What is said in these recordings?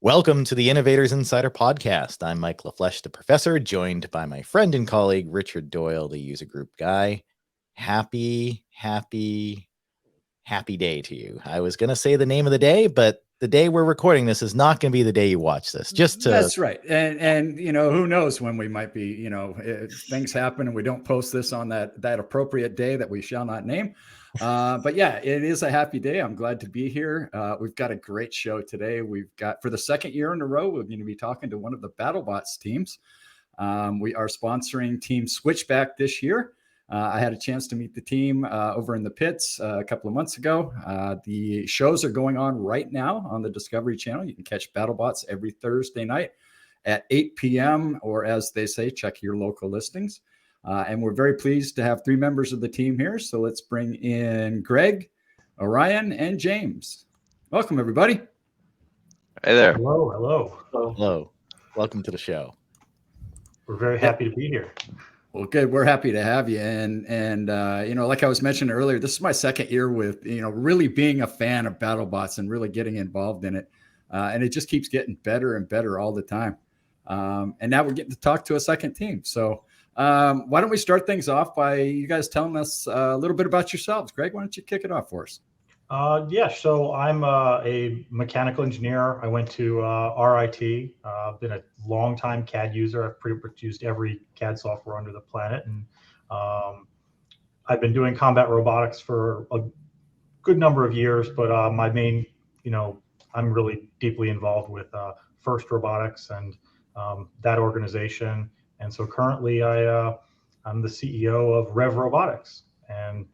Welcome to the Innovators Insider Podcast. I'm Mike LaFleche, the professor, joined by my friend and colleague, Richard Doyle, the user group guy. Happy day to you. I was going to say the name of the day, but the day we're recording this is not going to be the day you watch this. That's right. And you know, who knows when we might be, things happen and we don't post this on that appropriate day that we shall not name. But yeah, it is a happy day. I'm glad to be here. We've got a great show today. We've got, for the second year in a row, we're going to be talking to one of the BattleBots teams. We are sponsoring Team Switchback this year. I had a chance to meet the team over in the pits a couple of months ago. The shows are going on right now on the Discovery Channel. You can catch BattleBots every Thursday night at 8 p.m. or, as they say, check your local listings. And we're very pleased to have three members of the team here. So let's bring in Greg, Orion, and James. Welcome, everybody. Hey there. Hello. Welcome to the show. We're very happy to be here. Well, good. We're happy to have you. And like I was mentioning earlier, this is my second year with, really being a fan of BattleBots and really getting involved in it. And it just keeps getting better and better all the time. And now we're getting to talk to a second team. So why don't we start things off by you guys telling us a little bit about yourselves? Greg, why don't you kick it off for us? So I'm a mechanical engineer. I went to RIT. I've been a long-time CAD user. I've pretty much used every CAD software under the planet. And I've been doing combat robotics for a good number of years, but my main, I'm really deeply involved with First Robotics and that organization. And so currently I'm the CEO of REV Robotics. And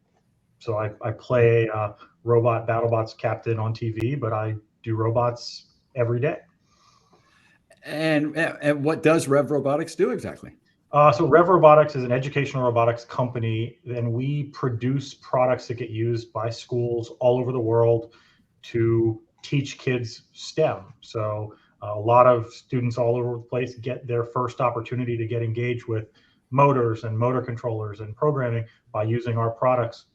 so I play robot BattleBots captain on TV, but I do robots every day. And what does REV Robotics do exactly? So REV Robotics is an educational robotics company, and we produce products that get used by schools all over the world to teach kids STEM. So a lot of students all over the place get their first opportunity to get engaged with motors and motor controllers and programming by using our products,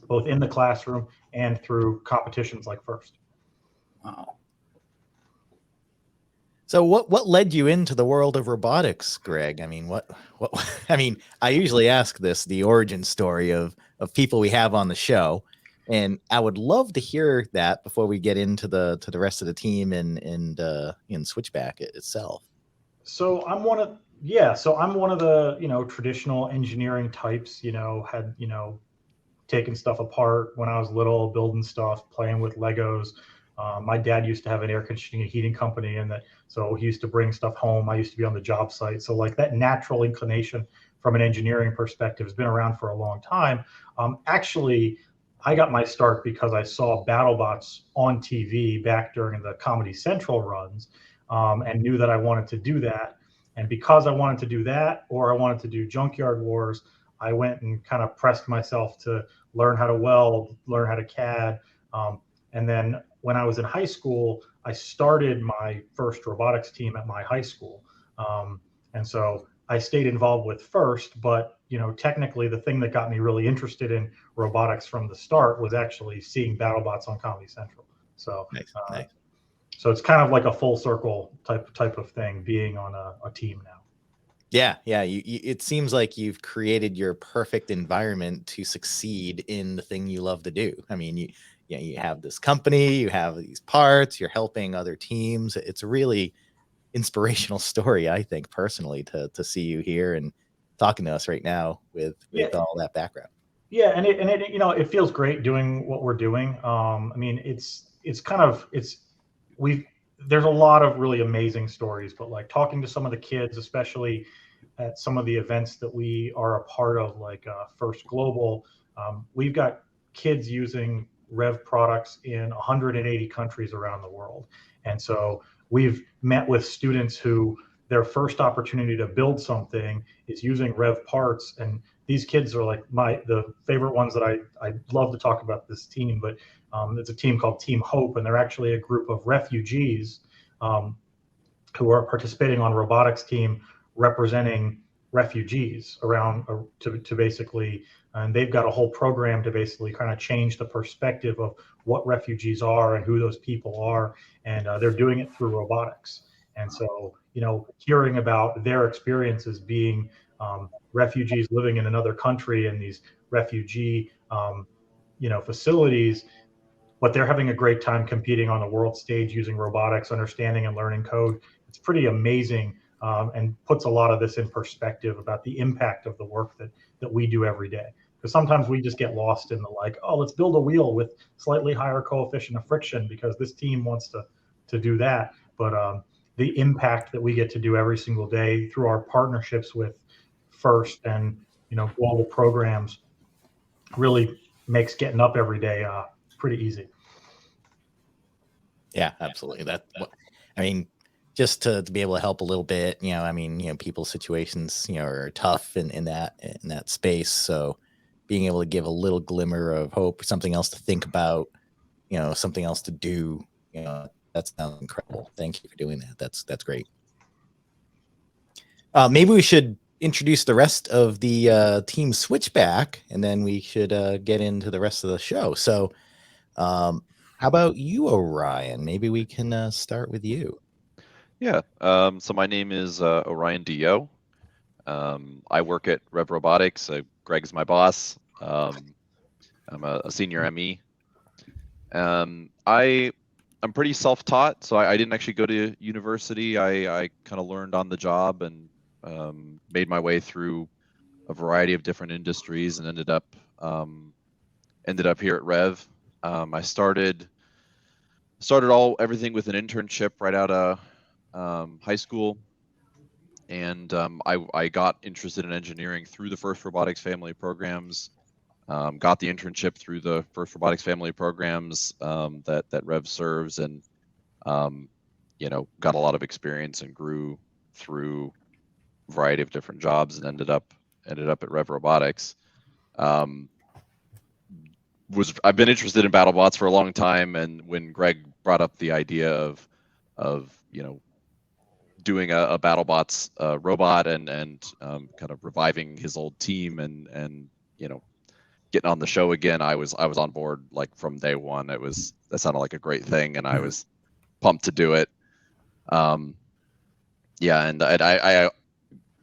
both in the classroom and through competitions like First. Wow. So what led you into the world of robotics, Greg? I mean, I usually ask the origin story of people we have on the show, and I would love to hear that before we get into the rest of the team and in Switchback itself. So I'm one of the traditional engineering types. Had taking stuff apart when I was little, building stuff, playing with Legos. My dad used to have an air conditioning and heating company, so he used to bring stuff home. I used to be on the job site. So like that natural inclination from an engineering perspective has been around for a long time. Actually, I got my start because I saw BattleBots on TV back during the Comedy Central runs, and knew that I wanted to do that. And because I wanted to do that, or I wanted to do Junkyard Wars, I went and kind of pressed myself to learn how to weld, learn how to CAD. And then when I was in high school, I started my first robotics team at my high school. And so I stayed involved with First, but technically the thing that got me really interested in robotics from the start was actually seeing BattleBots on Comedy Central. So, nice. So it's kind of like a full circle type of thing, being on a team now. Yeah. It seems like you've created your perfect environment to succeed in the thing you love to do. I mean, you have this company, you have these parts, you're helping other teams. It's a really inspirational story, I think, personally, to see you here and talking to us right now with all that background. Yeah, and it feels great doing what we're doing. I mean, there's a lot of really amazing stories, but like talking to some of the kids, especially at some of the events that we are a part of, like First Global, we've got kids using REV products in 180 countries around the world. And so we've met with students who their first opportunity to build something is using REV parts. And these kids are like the favorite ones that I love to talk about this team, but it's a team called Team Hope, and they're actually a group of refugees who are participating on a robotics team representing refugees around to basically, and they've got a whole program to basically kind of change the perspective of what refugees are and who those people are, and they're doing it through robotics. And so, hearing about their experiences being refugees living in another country in these refugee, facilities, but they're having a great time competing on the world stage using robotics, understanding and learning code. It's pretty amazing, and puts a lot of this in perspective about the impact of the work that we do every day. Because sometimes we just get lost in the let's build a wheel with slightly higher coefficient of friction because this team wants to do that. But the impact that we get to do every single day through our partnerships with FIRST and global programs really makes getting up every day pretty easy. Yeah, absolutely. Just to be able to help a little bit, people's situations, are tough in that space. So being able to give a little glimmer of hope, something else to think about, something else to do, that sounds incredible. Thank you for doing that. That's great. Maybe we should introduce the rest of the team Switchback, and then we should get into the rest of the show. So how about you, Orion? Maybe we can start with you. Yeah. So my name is Orion Dio. I work at REV Robotics. Greg's my boss. I'm a senior ME. I'm pretty self-taught, so I didn't actually go to university. I kind of learned on the job and made my way through a variety of different industries and ended up here at REV. I started everything with an internship right out of high school, and I got interested in engineering through the FIRST Robotics family programs. Got the internship through the FIRST Robotics family programs that REV serves, and got a lot of experience and grew through a variety of different jobs and ended up at REV Robotics. I've been interested in BattleBots for a long time, and when Greg brought up the idea of doing a BattleBots robot and kind of reviving his old team and getting on the show again, I was on board from day one. That sounded like a great thing, and I was pumped to do it. And I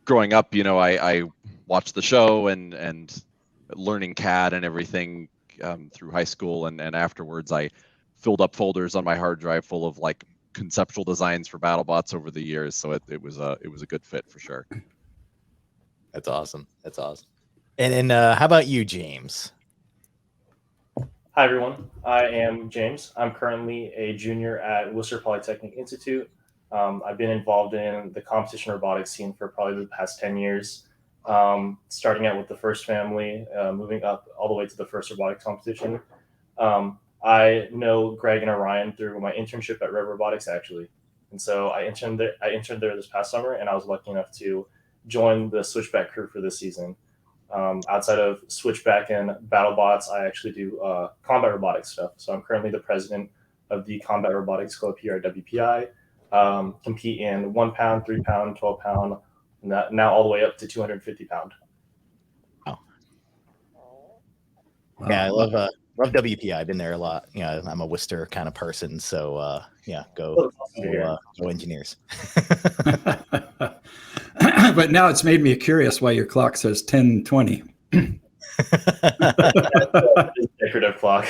growing up, I watched the show and learning CAD and everything through high school, and afterwards I filled up folders on my hard drive full of conceptual designs for BattleBots over the years. So it was a good fit for sure. That's awesome. And how about you, James? Hi, everyone. I am James. I'm currently a junior at Worcester Polytechnic Institute. I've been involved in the competition robotics scene for probably the past 10 years, starting out with the FIRST family, moving up all the way to the FIRST robotics competition. I know Greg and Orion through my internship at REV Robotics, actually. And so I interned there this past summer, and I was lucky enough to join the Switchback crew for this season. Outside of Switchback and BattleBots, I actually do combat robotics stuff. So I'm currently the president of the Combat Robotics Club here at WPI. Compete in 1 pound, 3 pound, 12 pound, now all the way up to 250 pound. Oh. Yeah, I love WPI. I've been there a lot. I'm a Worcester kind of person, so go engineers. But now it's made me curious why your clock says 10:20. Decorative clock.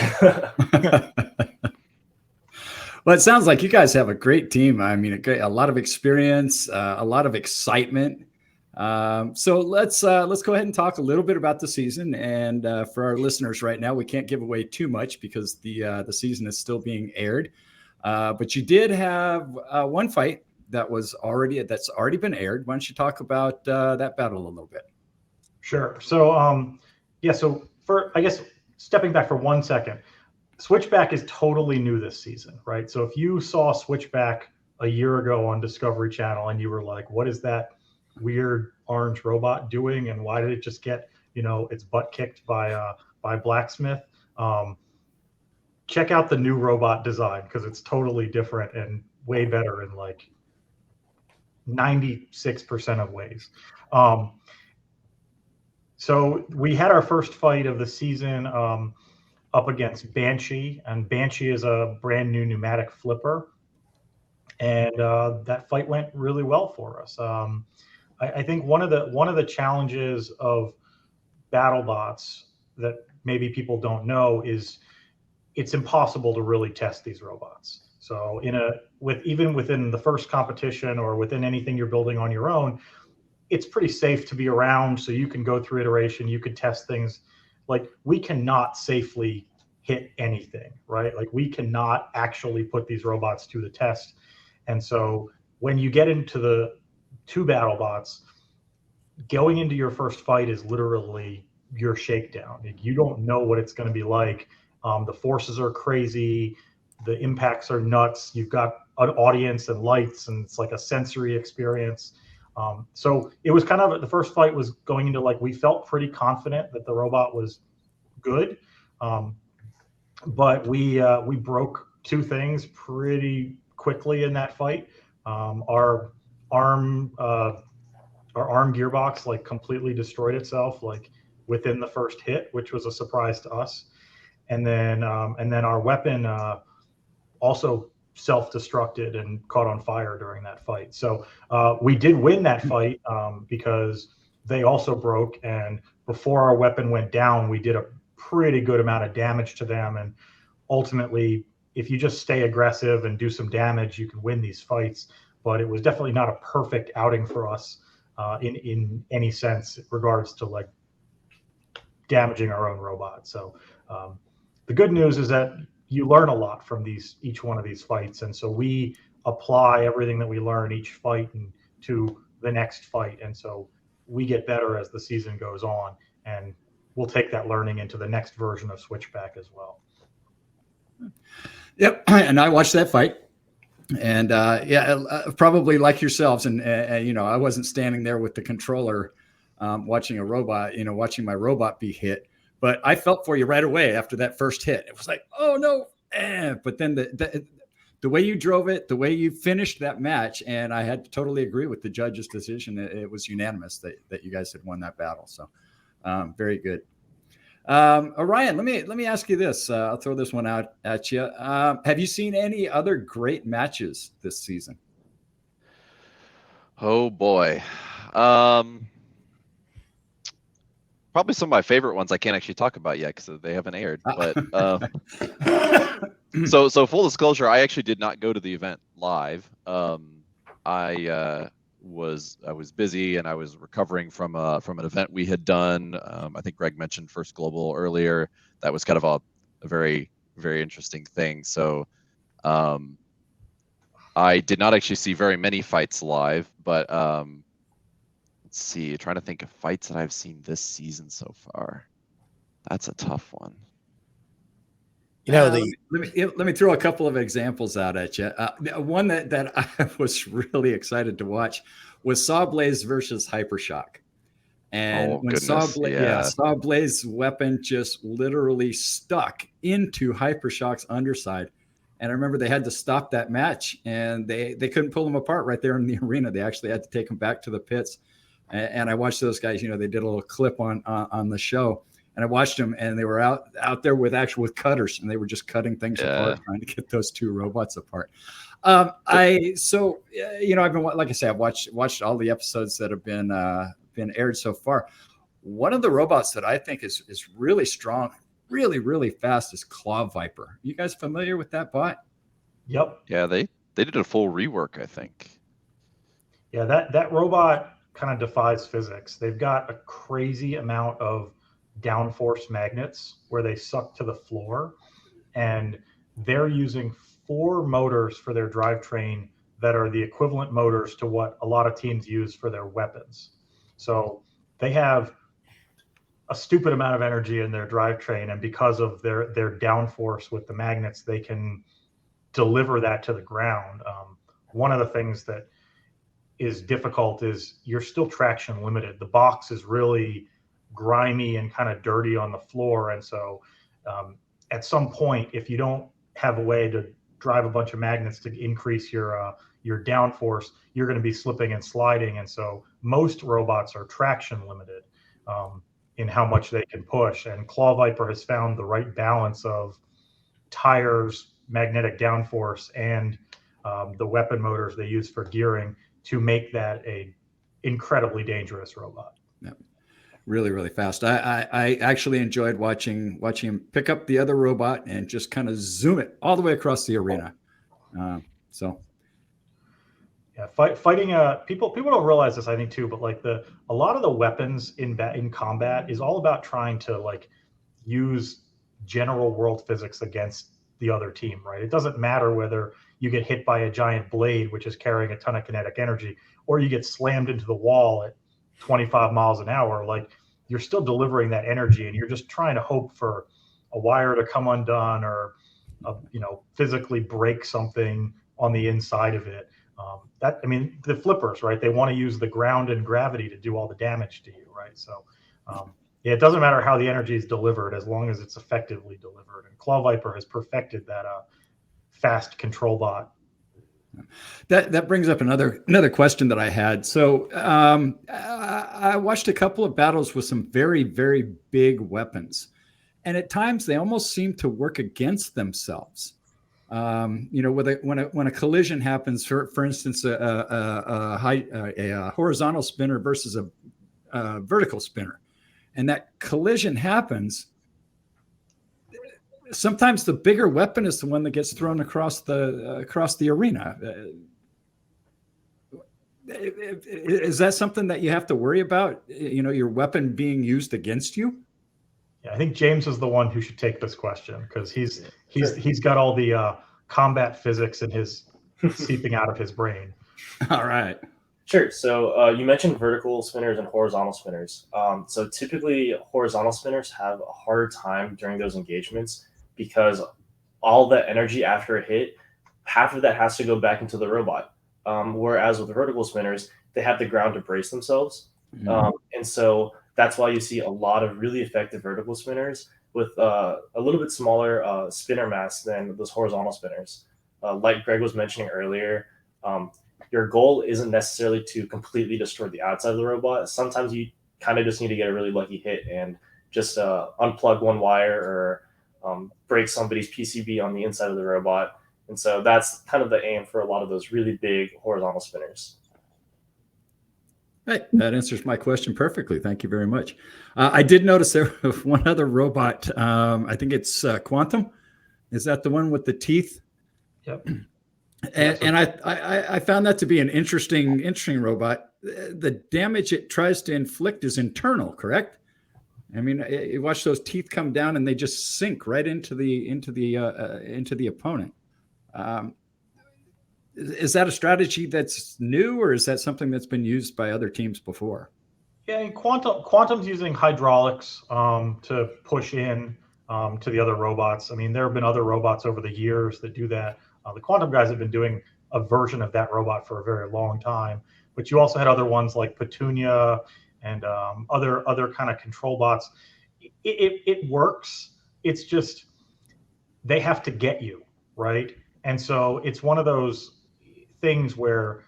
Well, it sounds like you guys have a great team. I mean, a lot of experience, a lot of excitement. So let's go ahead and talk a little bit about the season. And for our listeners right now, we can't give away too much because the season is still being aired. But you did have one fight that's already been aired. Why don't you talk about that battle a little bit? Sure. So so I guess stepping back for 1 second, Switchback is totally new this season, right? So if you saw Switchback a year ago on Discovery Channel and you were like, what is that weird orange robot doing, and why did it just get its butt kicked by Blacksmith? Check out the new robot design, because it's totally different and way better in 96% of ways. So we had our first fight of the season up against Banshee, and Banshee is a brand new pneumatic flipper, and that fight went really well for us. I think one of the challenges of BattleBots that maybe people don't know is it's impossible to really test these robots. So even within the first competition or within anything you're building on your own, it's pretty safe to be around, so you can go through iteration, you could test things. Like, we cannot safely hit anything, right? Like, we cannot actually put these robots to the test. And so when you get into the two BattleBots, going into your first fight is literally your shakedown. You don't know what it's going to be like. The forces are crazy. The impacts are nuts. You've got an audience and lights, and it's like a sensory experience. So it was kind of, the first fight was going into, like, we felt pretty confident that the robot was good. But we broke two things pretty quickly in that fight. Our arm gearbox like completely destroyed itself like within the first hit, which was a surprise to us. And then our weapon also self-destructed and caught on fire during that fight. So we did win that fight because they also broke, and before our weapon went down, we did a pretty good amount of damage to them. And ultimately, if you just stay aggressive and do some damage, you can win these fights. But it was definitely not a perfect outing for us in any sense in regards to like damaging our own robot. So the good news is that you learn a lot from each one of these fights, and so we apply everything that we learn each fight to the next fight, and so we get better as the season goes on, and we'll take that learning into the next version of Switchback as well. Yep, and I watched that fight, and probably like yourselves, and I wasn't standing there with the controller watching a robot, watching my robot be hit. But I felt for you right away after that first hit. It was like, oh no. But then the way you drove it, the way you finished that match, and I had to totally agree with the judge's decision. It was unanimous that you guys had won that battle. So very good. Orion, let me ask you this. I'll throw this one out at you. Have you seen any other great matches this season? Oh boy. Probably some of my favorite ones I can't actually talk about yet because they haven't aired. But so full disclosure, I actually did not go to the event live. I was busy and I was recovering from an event we had done. I think Greg mentioned First Global earlier. That was kind of a very, very interesting thing. So I did not actually see very many fights live, but let's see, trying to think of fights that I've seen this season so far. That's a tough one. Let me throw a couple of examples out at you. One that I was really excited to watch was Sawblaze versus Hypershock. And when Sawblaze's weapon just literally stuck into Hypershock's underside. And I remember they had to stop that match, and they couldn't pull them apart right there in the arena. They actually had to take them back to the pits. And I watched those guys, they did a little clip on the show, and I watched them, and they were out there with cutters, and they were just cutting things apart, trying to get those two robots apart. I've been, like I say, I've watched all the episodes that have been aired so far. One of the robots that I think is really strong, really, really fast is Claw Viper. You guys familiar with that bot? Yep. Yeah, they did a full rework, I think. Yeah, that robot kind of defies physics. They've got a crazy amount of downforce magnets where they suck to the floor, and they're using 4 motors for their drivetrain that are the equivalent motors to what a lot of teams use for their weapons. So they have a stupid amount of energy in their drivetrain, and because of their downforce with the magnets, they can deliver that to the ground. One of the things that is difficult is you're still traction limited. The box is really grimy and kind of dirty on the floor, and so at some point, if you don't have a way to drive a bunch of magnets to increase your downforce, you're going to be slipping and sliding. And so most robots are traction limited in how much they can push. And Claw Viper has found the right balance of tires, magnetic downforce, and the weapon motors they use for gearing to make that a incredibly dangerous robot. Yeah. Really, really fast. I actually enjoyed watching him pick up the other robot and just kind of zoom it all the way across the arena. So yeah, fighting people don't realize this, I think, too, but like a lot of the weapons in combat is all about trying to like use general world physics against the other team, right? It doesn't matter whether you get hit by a giant blade, which is carrying a ton of kinetic energy, or you get slammed into the wall at 25 miles an hour. Like, you're still delivering that energy, and you're just trying to hope for a wire to come undone or physically break something on the inside of it. The flippers, right? They want to use the ground and gravity to do all the damage to you, right? So it doesn't matter how the energy is delivered as long as it's effectively delivered. And Claw Viper has perfected that fast control bot. That brings up another question that I had. So I watched a couple of battles with some very, very big weapons, and at times they almost seem to work against themselves. When a collision happens, for instance, a horizontal spinner versus a vertical spinner, and that collision happens, sometimes the bigger weapon is the one that gets thrown across the arena. Is that something that you have to worry about? Your weapon being used against you? Yeah, I think James is the one who should take this question, because he's got all the combat physics in his seeping out of his brain. All right. Sure. So you mentioned vertical spinners and horizontal spinners. So typically horizontal spinners have a harder time during those engagements because all the energy after a hit, half of that has to go back into the robot. Whereas with vertical spinners, they have the ground to brace themselves. Mm-hmm. And so that's why you see a lot of really effective vertical spinners with a little bit smaller spinner mass than those horizontal spinners. Like Greg was mentioning earlier, your goal isn't necessarily to completely destroy the outside of the robot. Sometimes you kind of just need to get a really lucky hit and just unplug one wire or break somebody's PCB on the inside of the robot. And so that's kind of the aim for a lot of those really big horizontal spinners. Right. That answers my question perfectly. Thank you very much. I did notice there was one other robot. I think it's Quantum. Is that the one with the teeth? Yep. And I found that to be an interesting robot. The damage it tries to inflict is internal, correct? I mean, you watch those teeth come down and they just sink right into the opponent. Is that a strategy that's new, or is that something that's been used by other teams before? Yeah, and Quantum's using hydraulics to push in to the other robots. I mean, there have been other robots over the years that do that. The Quantum guys have been doing a version of that robot for a very long time. But you also had other ones like Petunia and other kind of control bots. It works. It's just they have to get you, right? And so it's one of those things where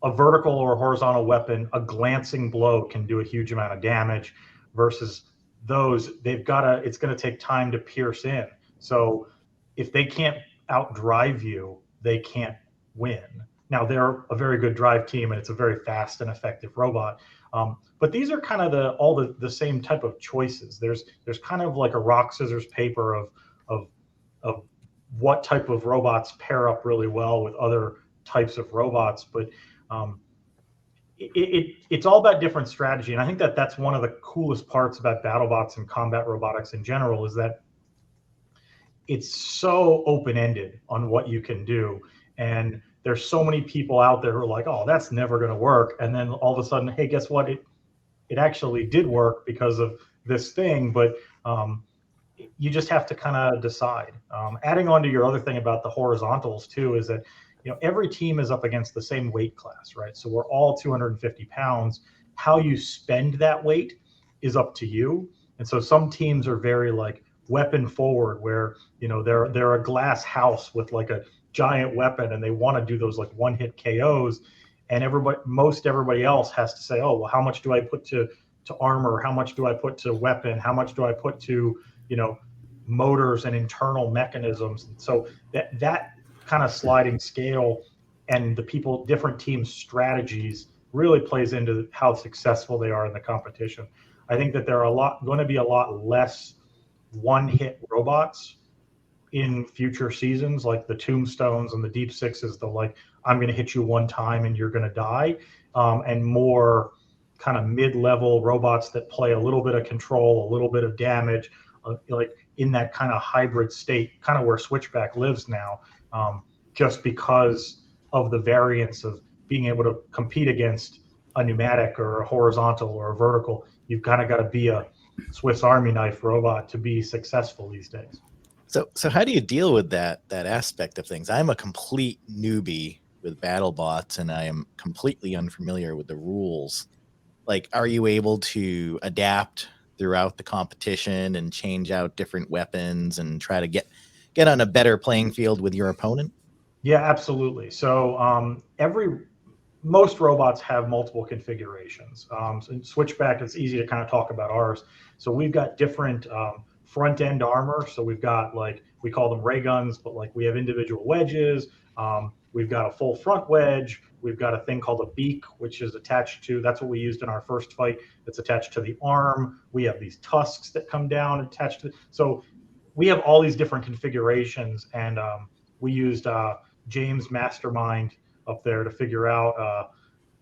a vertical or horizontal weapon, a glancing blow can do a huge amount of damage, versus those, it's going to take time to pierce in. So if they can't outdrive you, they can't win. Now, they're a very good drive team, and it's a very fast and effective robot. But these are kind of all the same type of choices. There's kind of like a rock, scissors, paper of what type of robots pair up really well with other types of robots. But it's all about different strategy. And I think that's one of the coolest parts about BattleBots and combat robotics in general, is that it's so open-ended on what you can do. And there's so many people out there who are like, oh, that's never going to work. And then all of a sudden, hey, guess what? It actually did work because of this thing. But you just have to kind of decide. Adding on to your other thing about the horizontals too, is that every team is up against the same weight class, right? So we're all 250 pounds. How you spend that weight is up to you. And so some teams are very like weapon forward, where they're a glass house with like a giant weapon and they want to do those like one-hit KOs, and most everybody else has to say, oh, well, how much do I put to armor? How much do I put to weapon? How much do I put to, motors and internal mechanisms? And so that kind of sliding scale and the different teams' strategies really plays into how successful they are in the competition. I think that there are going to be a lot less one-hit robots in future seasons, like the Tombstones and the Deep Sixes, I'm going to hit you one time and you're going to die, and more kind of mid-level robots that play a little bit of control, a little bit of damage, like in that kind of hybrid state, kind of where Switchback lives now, just because of the variance of being able to compete against a pneumatic or a horizontal or a vertical. You've kind of got to be a Swiss Army knife robot to be successful these days. So how do you deal with that aspect of things? I'm a complete newbie with BattleBots, and I am completely unfamiliar with the rules. Like, are you able to adapt throughout the competition and change out different weapons and try to get on a better playing field with your opponent? Yeah, absolutely. So most robots have multiple configurations. So in Switchback, it's easy to kind of talk about ours. So we've got different front end armor. So we've got, like, we call them ray guns, but like we have individual wedges. We've got a full front wedge. We've got a thing called a beak, which is attached to, that's what we used in our first fight. It's attached to the arm. We have these tusks that come down attached to, so we have all these different configurations, and we used James Mastermind up there to figure out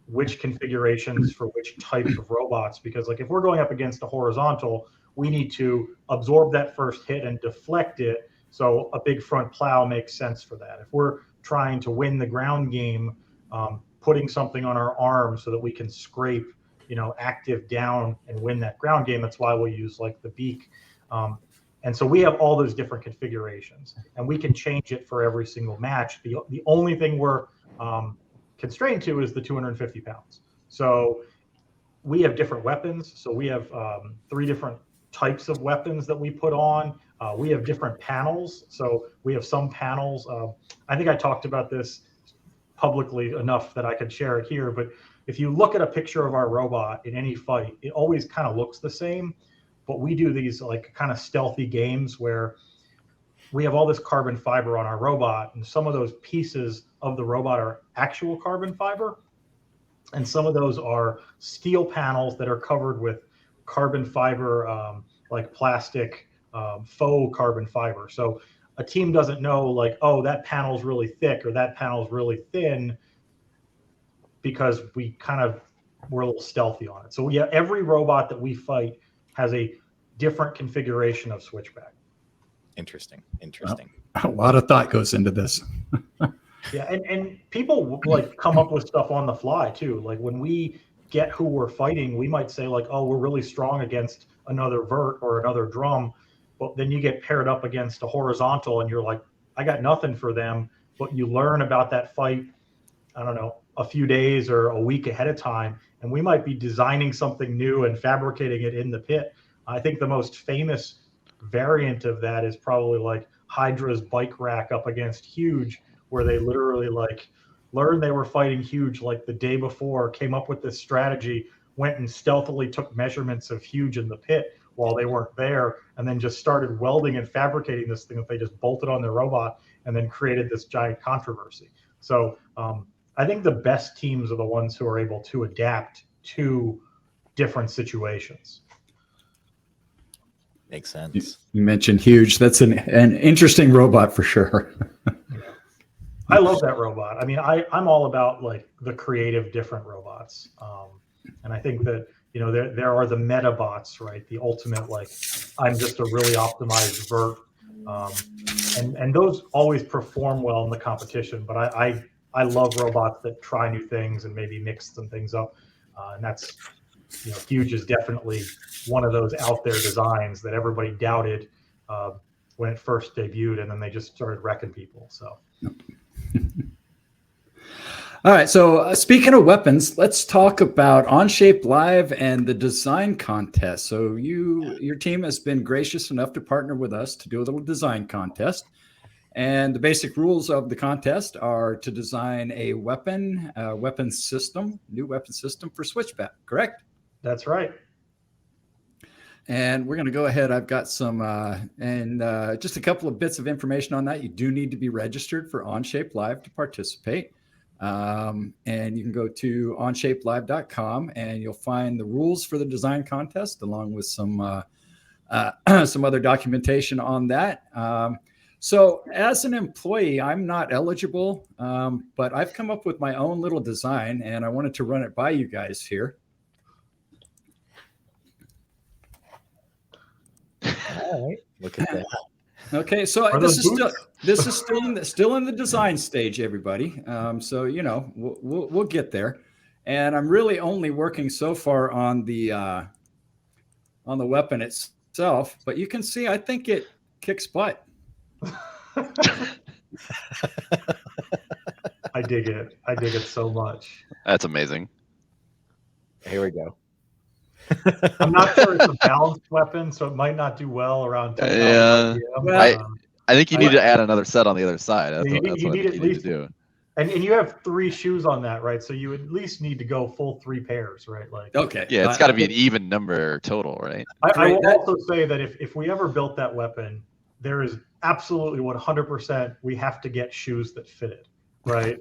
which configurations for which type of robots, because like if we're going up against a horizontal, we need to absorb that first hit and deflect it. So a big front plow makes sense for that. If we're trying to win the ground game, putting something on our arm so that we can scrape, active down and win that ground game, that's why we'll use like the beak. And so we have all those different configurations, and we can change it for every single match. The only thing we're constrained to is the 250 pounds. So we have different weapons. So we have 3 different types of weapons that we put on. We have different panels. So we have some panels. I think I talked about this publicly enough that I could share it here. But if you look at a picture of our robot in any fight, it always kind of looks the same. But we do these like kind of stealthy games where we have all this carbon fiber on our robot, and some of those pieces of the robot are actual carbon fiber, and some of those are steel panels that are covered with carbon fiber, like plastic, faux carbon fiber. So a team doesn't know, like, oh, that panel's really thick or that panel's really thin, because we're a little stealthy on it. So yeah, every robot that we fight has a different configuration of Switchback. Interesting. A lot of thought goes into this. Yeah, and people like come up with stuff on the fly too. Like when we get who we're fighting, we might say like, oh, we're really strong against another vert or another drum, but then you get paired up against a horizontal and you're like, I got nothing for them. But you learn about that fight, I don't know, a few days or a week ahead of time, and we might be designing something new and fabricating it in the pit. I think the most famous variant of that is probably like Hydra's bike rack up against Huge, where they literally like learned they were fighting Huge like the day before, came up with this strategy, went and stealthily took measurements of Huge in the pit while they weren't there, and then just started welding and fabricating this thing that they just bolted on their robot, and then created this giant controversy. So I think the best teams are the ones who are able to adapt to different situations. Makes sense. You mentioned Huge. That's an interesting robot for sure. I love that robot. I mean, I'm all about like the creative different robots. And I think that, there are the Metabots, right? The ultimate, like, I'm just a really optimized vert. And those always perform well in the competition. But I love robots that try new things and maybe mix some things up. And that's, Huge is definitely one of those out there designs that everybody doubted when it first debuted, and then they just started wrecking people. So. All right. So speaking of weapons, let's talk about Onshape Live and the design contest. So your team has been gracious enough to partner with us to do a little design contest. And the basic rules of the contest are to design a weapon system, new weapon system for Switchback, correct? That's right. And we're going to go ahead. I've got some, just a couple of bits of information on that. You do need to be registered for Onshape Live to participate. And you can go to onshapelive.com and you'll find the rules for the design contest along with some other documentation on that. So as an employee, I'm not eligible, but I've come up with my own little design and I wanted to run it by you guys here. All right, look at that. Okay, so this is still in the design stage, everybody. So you know we'll get there, and I'm really only working so far on the weapon itself. But you can see, I think it kicks butt. I dig it. I dig it so much. That's amazing. Here we go. I'm not sure it's a balanced weapon, so it might not do well around 10,000 Yeah. RPM. Well, I think you need to add another set on the other side. That's You what, need- that's you what I need think at you need least- to do. And you have 3 shoes on that, right? So you at least need to go full 3 pairs, right? Like, Okay. Yeah, it's got to be an even number total, right? I will That- also say that if we ever built that weapon, there is absolutely 100% we have to get shoes that fit it, right?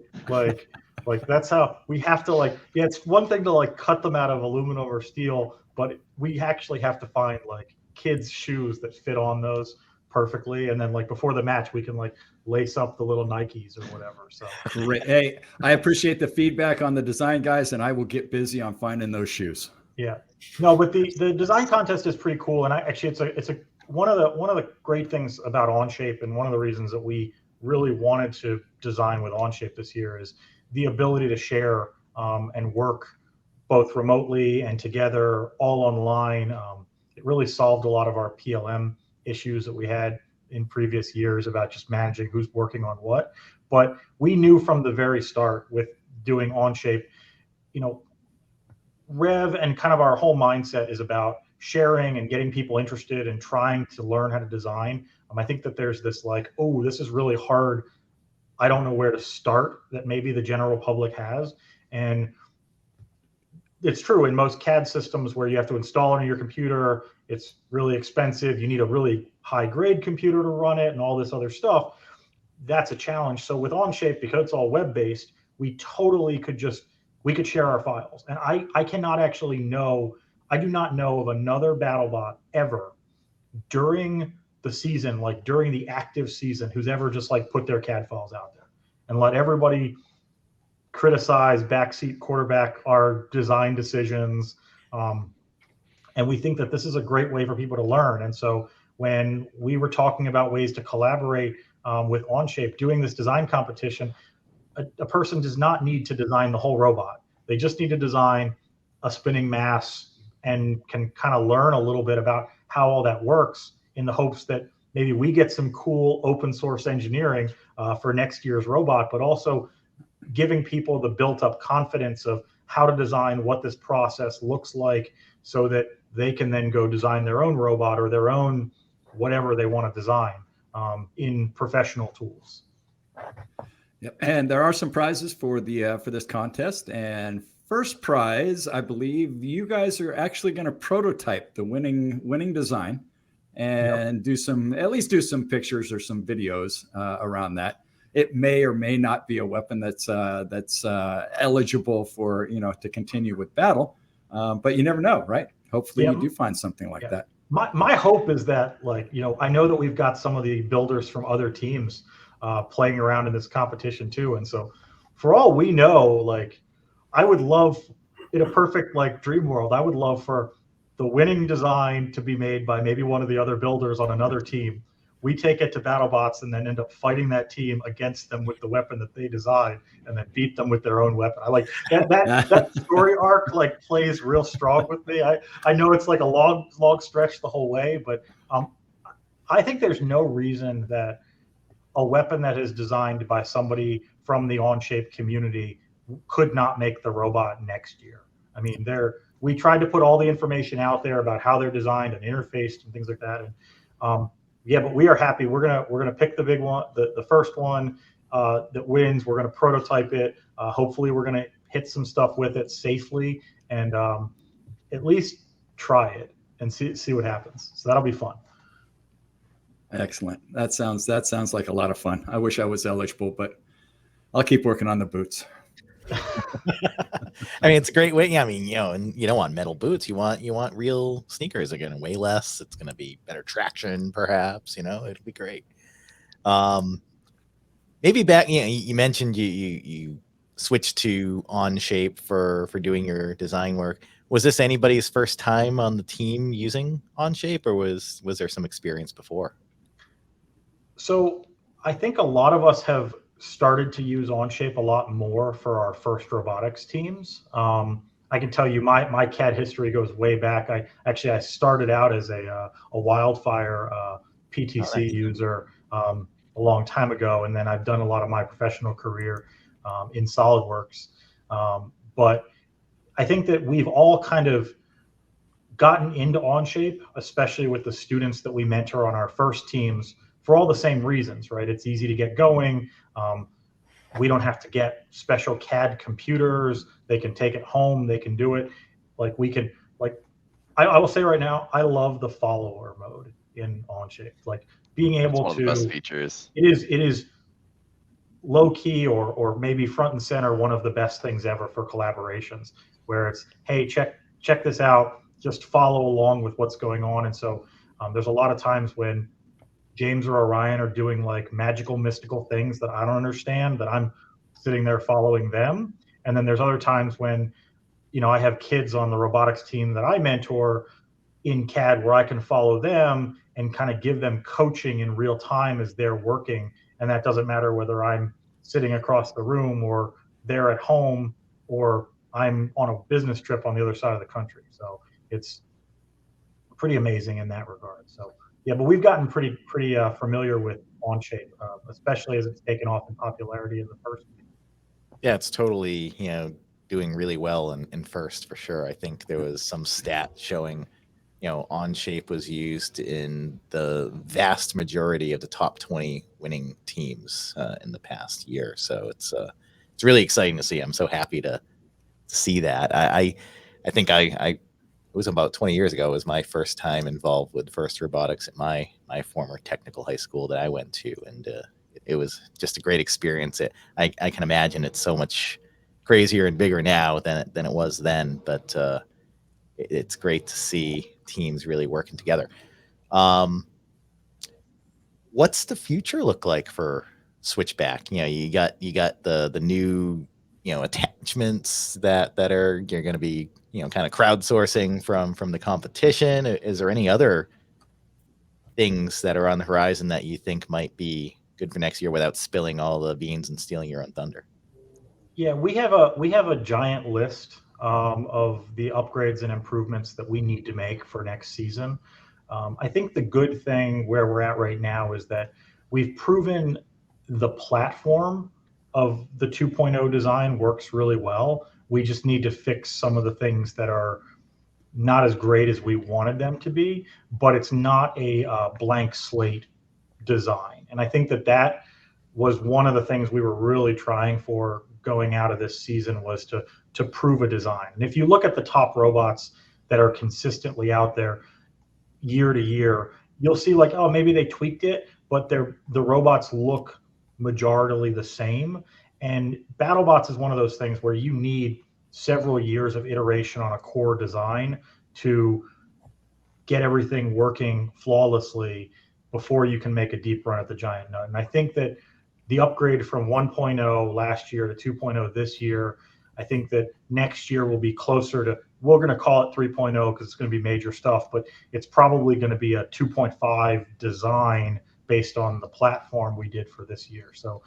like that's how we have to, like, yeah, it's one thing to like cut them out of aluminum or steel, but we actually have to find like kids' shoes that fit on those perfectly, and then like before the match we can like lace up the little Nikes or whatever. So Great. Hey, I appreciate the feedback on the design, guys, and I will get busy on finding those shoes. yeah, no, but the design contest is pretty cool, and actually it's a one of the great things about Onshape, and one of the reasons that we really wanted to design with Onshape this year is the ability to share and work both remotely and together, all online. It really solved a lot of our PLM issues that we had in previous years about just managing who's working on what. But we knew from the very start with doing Onshape, you know, REV and kind of our whole mindset is about sharing and getting people interested and trying to learn how to design. I think that there's this like, oh, this is really hard, I don't know where to start, that maybe the general public has. And it's true in most CAD systems where you have to install it on your computer, it's really expensive, you need a really high grade computer to run it and all this other stuff. That's a challenge. So with Onshape, because it's all web based, we totally could we could share our files. And I cannot actually know, I do not know of another BattleBot ever during the season, like during the active season, who's ever just like put their CAD files out there and let everybody criticize, backseat quarterback our design decisions. And we think that this is a great way for people to learn. And so when we were talking about ways to collaborate with Onshape, doing this design competition, a person does not need to design the whole robot. They just need to design a spinning mass and can kind of learn a little bit about how all that works, in the hopes that maybe we get some cool open source engineering for next year's robot, but also giving people the built up confidence of how to design, what this process looks like, so that they can then go design their own robot or their own whatever they want to design in professional tools. Yep. And there are some prizes for this contest. And first prize, I believe you guys are actually going to prototype the winning design and at least do some pictures or some videos around that. It may or may not be a weapon that's eligible for, to continue with battle, but you never know, right? Hopefully you do find something like that. My hope is that, like, I know that we've got some of the builders from other teams playing around in this competition too, and so for all we know, like, I would love, in a perfect like dream world, I would love for the winning design to be made by maybe one of the other builders on another team. We take it to BattleBots and then end up fighting that team against them with the weapon that they designed, and then beat them with their own weapon. I like that story arc, like, plays real strong with me. I know it's like a long stretch the whole way, but I think there's no reason that a weapon that is designed by somebody from the Onshape community could not make the robot next year. I mean, we tried to put all the information out there about how they're designed and interfaced and things like that. And yeah, but we are happy. We're gonna pick the big one, the first one that wins. We're gonna prototype it. Hopefully, we're gonna hit some stuff with it safely, and at least try it and see what happens. So that'll be fun. Excellent. That sounds like a lot of fun. I wish I was eligible, but I'll keep working on the boots. I mean, it's a great way. Yeah, I mean, and you don't want metal boots. You want real sneakers. They're going to weigh less. It's going to be better traction, perhaps. It'll be great. Maybe back. You mentioned you switched to Onshape for doing your design work. Was this anybody's first time on the team using Onshape, or was there some experience before? So I think a lot of us have started to use Onshape a lot more for our first robotics teams. I can tell you my CAD history goes way back. I started out as a Wildfire PTC user a long time ago, and then I've done a lot of my professional career in SolidWorks. But I think that we've all kind of gotten into Onshape, especially with the students that we mentor on our first teams, for all the same reasons, right? It's easy to get going. We don't have to get special CAD computers. They can take it home. They can do it. I will say right now, I love the follower mode in Onshape. Like being able one of the best features. It is low key or maybe front and center one of the best things ever for collaborations, where it's, hey, check this out. Just follow along with what's going on. And so there's a lot of times when James or Orion are doing like magical, mystical things that I don't understand, that I'm sitting there following them. And then there's other times when, I have kids on the robotics team that I mentor in CAD where I can follow them and kind of give them coaching in real time as they're working. And that doesn't matter whether I'm sitting across the room or they're at home or I'm on a business trip on the other side of the country. So it's pretty amazing in that regard. So yeah, but we've gotten pretty familiar with Onshape, especially as it's taken off in popularity in the first. Yeah, it's totally doing really well in first for sure. I think there was some stat showing Onshape was used in the vast majority of the top 20 winning teams in the past year. So it's really exciting to see. I'm so happy to see that. I think it was about 20 years ago. It was my first time involved with FIRST Robotics at my former technical high school that I went to, and it was just a great experience. I can imagine it's so much crazier and bigger now than it was then, but it's great to see teams really working together. What's the future look like for Switchback? You got the new attachments that you're going to be kind of crowdsourcing from the competition. Is there any other things that are on the horizon that you think might be good for next year without spilling all the beans and stealing your own thunder? Yeah, we have a giant list of the upgrades and improvements that we need to make for next season. I think the good thing where we're at right now is that we've proven the platform of the 2.0 design works really well. We just need to fix some of the things that are not as great as we wanted them to be, but it's not a blank slate design. And I think that was one of the things we were really trying for going out of this season, was to prove a design. And if you look at the top robots that are consistently out there year to year, you'll see like, oh, maybe they tweaked it, but the robots look majorly the same. And BattleBots is one of those things where you need several years of iteration on a core design to get everything working flawlessly before you can make a deep run at the giant nut. And I think that the upgrade from 1.0 last year to 2.0 this year, I think that next year will be closer to, we're going to call it 3.0 because it's going to be major stuff, but it's probably going to be a 2.5 design based on the platform we did for this year. So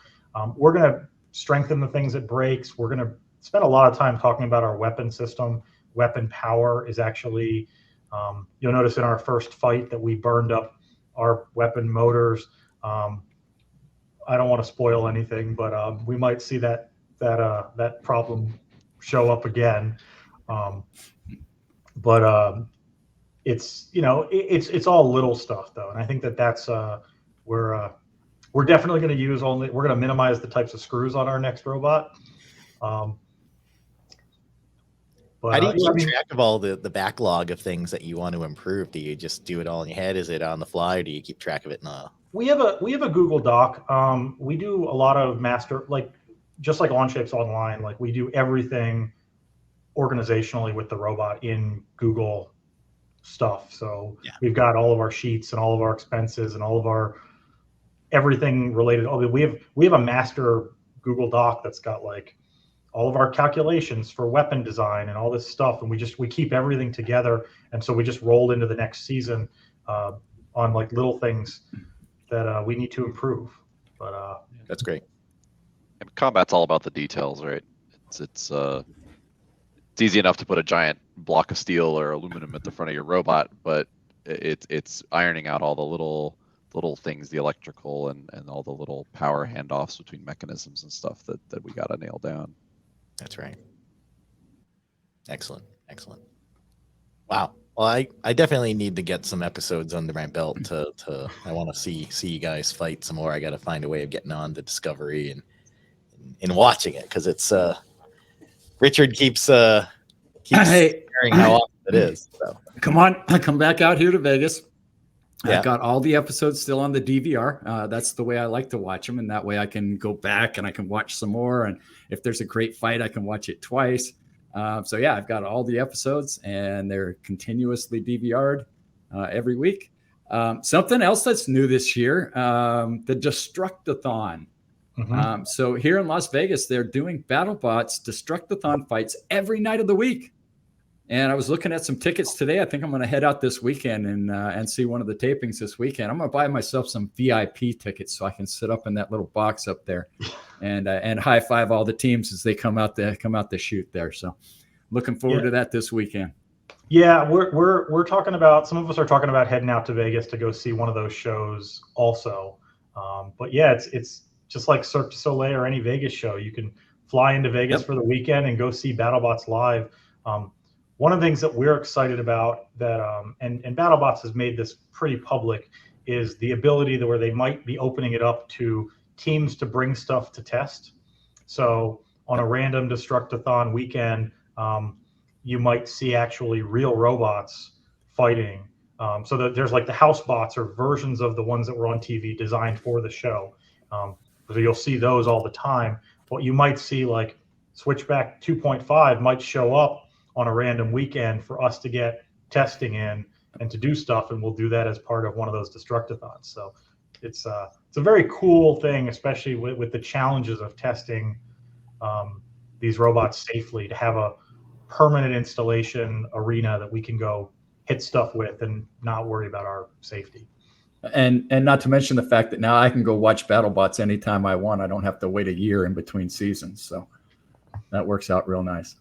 we're going to strengthen the things it breaks. We're going to spend a lot of time talking about our weapon system. Weapon power is actually, you'll notice in our first fight that we burned up our weapon motors. I don't want to spoil anything, but we might see that problem show up again. But it's it's all little stuff though, and I think that's we're definitely going to we're going to minimize the types of screws on our next robot. But, how do you keep track of all the backlog of things that you want to improve? Do you just do it all in your head? Is it on the fly, or do you keep track of it? We have a Google Doc. We do a lot of just like Onshape's online. Like we do everything organizationally with the robot in Google stuff. So we've got all of our sheets and all of our expenses and all of our everything related. We have a master Google Doc that's got like all of our calculations for weapon design and all this stuff, and we keep everything together, and so we just roll into the next season on like little things that we need to improve. But that's great. And combat's all about the details, right? It's easy enough to put a giant block of steel or aluminum at the front of your robot, but it's ironing out all the little things, the electrical and all the little power handoffs between mechanisms and stuff that we got to nail down. That's right. Excellent. Wow. Well, I definitely need to get some episodes under my belt to I want to see you guys fight some more. I got to find a way of getting on to Discovery and watching it, because it's Richard keeps sharing how awesome it is. So come back out here to Vegas. Yeah. I've got all the episodes still on the DVR. That's the way I like to watch them, and that way I can go back and I can watch some more. And if there's a great fight, I can watch it twice. So yeah, I've got all the episodes, and they're continuously DVR'd every week. Something else that's new this year, the Destructathon. mm-hmm. So here in Las Vegas, they're doing BattleBots Destructathon fights every night of the week. And I was looking at some tickets today. I think I'm going to head out this weekend and see one of the tapings this weekend. I'm going to buy myself some VIP tickets so I can sit up in that little box up there and high five all the teams as they come out to shoot there. So looking forward to that this weekend. Yeah, we're talking about, some of us are talking about heading out to Vegas to go see one of those shows also. But yeah, it's just like Cirque du Soleil or any Vegas show. You can fly into Vegas for the weekend and go see BattleBots live. One of the things that we're excited about that, and BattleBots has made this pretty public, is the ability where they might be opening it up to teams to bring stuff to test. So on a random Destructathon weekend, you might see actually real robots fighting. So that there's like the house bots or versions of the ones that were on TV designed for the show. So you'll see those all the time. What you might see, like Switchback 2.5 might show up on a random weekend for us to get testing in and to do stuff, and we'll do that as part of one of those Destructathons. So it's a very cool thing, especially with the challenges of testing these robots safely, to have a permanent installation arena that we can go hit stuff with and not worry about our safety. And not to mention the fact that now I can go watch BattleBots anytime I want. I don't have to wait a year in between seasons. So that works out real nice.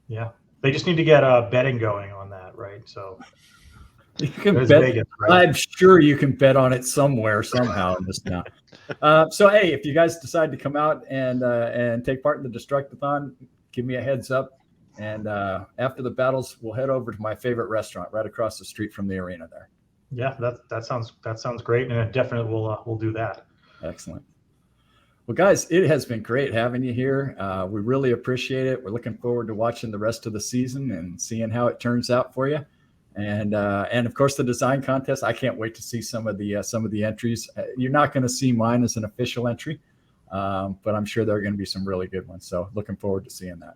Yeah. They just need to get betting going on that, right? So you can bet. Vegas, right? I'm sure you can bet on it somewhere, somehow in this town. So hey, if you guys decide to come out and take part in the Destructathon, give me a heads up. And after the battles, we'll head over to my favorite restaurant right across the street from the arena there. Yeah, that sounds great, and it definitely we'll do that. Excellent. Well, guys, it has been great having you here. We really appreciate it. We're looking forward to watching the rest of the season and seeing how it turns out for you. And of course, the design contest. I can't wait to see some of the entries. You're not going to see mine as an official entry, but I'm sure there are going to be some really good ones. So looking forward to seeing that.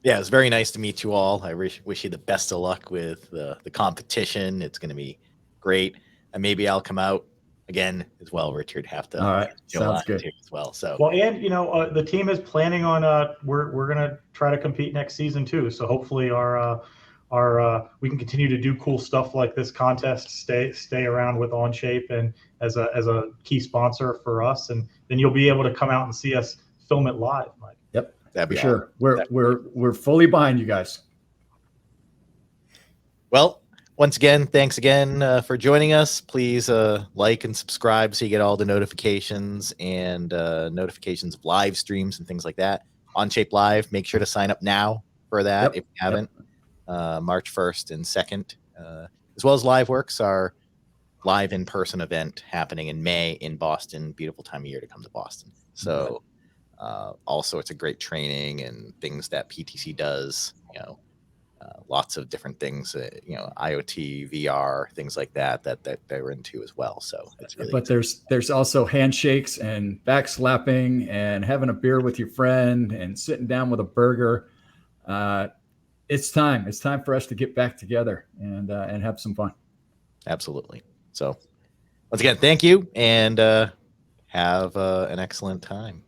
Yeah, it's very nice to meet you all. I wish you the best of luck with the competition. It's going to be great. And maybe I'll come out again as well, Richard. Have to. All right, sounds good as well. So and the team is planning on we're gonna try to compete next season too. So hopefully our we can continue to do cool stuff like this contest. Stay around with Onshape and as a key sponsor for us, and then you'll be able to come out and see us film it live, Mike. Yep, that'd be sure. We're fully behind you guys. Well, once again, thanks again for joining us. Please like and subscribe so you get all the notifications and notifications of live streams and things like that. Onshape Live, make sure to sign up now for that if you haven't. March 1st and 2nd, as well as LiveWorks, our live in-person event happening in May in Boston. Beautiful time of year to come to Boston. So all sorts of great training and things that PTC does, lots of different things, IoT, VR, things like that they're into as well. So it's really but there's also handshakes and backslapping and having a beer with your friend and sitting down with a burger. It's time for us to get back together and have some fun. Absolutely. So once again, thank you, and have an excellent time.